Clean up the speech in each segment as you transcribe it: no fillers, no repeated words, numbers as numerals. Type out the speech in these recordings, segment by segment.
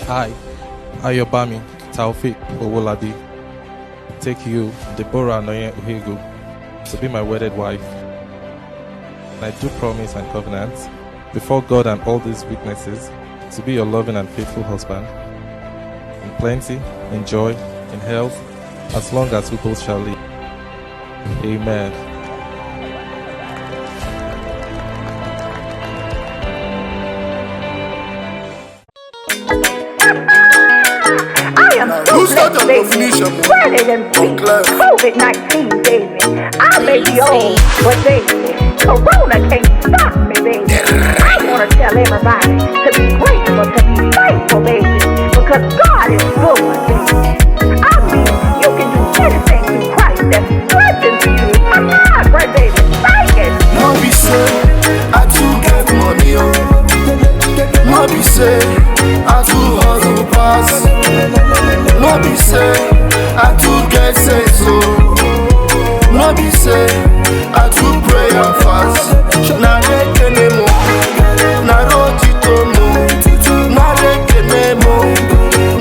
I, Ayobami, Taufik Owolabi, take you, Deborah Nonye Uhegu, to be my wedded wife. And I do promise and covenant before God and all these witnesses to be your loving and faithful husband, in plenty, in joy, in health, as long as we both shall live. Amen. Who's got the definition? Running and COVID-19, baby. I may be old, but baby, Corona can't stop me, baby. I want to tell everybody to be grateful, to be thankful, baby, because God is good, baby. I mean, you can do anything through Christ that strengthens you. Right, baby, thank it. No be say, I too get money, oh. No be say, I too hustle pass. No be say, I too get sense, oh. No be say, I too pray and fast. Na reke nemo, na roti tomo, na reke nemo,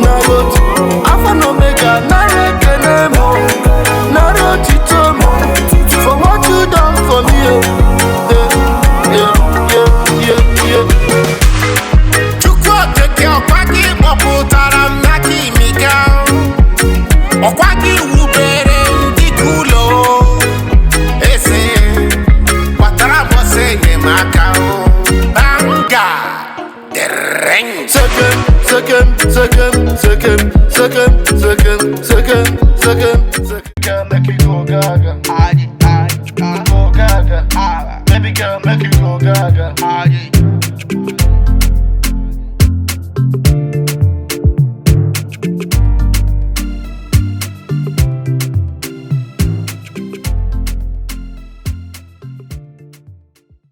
na roti. Alpha and Omega, na reke nemo, na roti tomo. For what you done for me, oh. Chukwu teke okwaki poputara mnaki mika. Okwaki wubere ndikulo. Ese watara bose nyemaka o. Banga dereng. Second. Girl, make you go gaga. Go gaga. Baby girl, make you go gaga.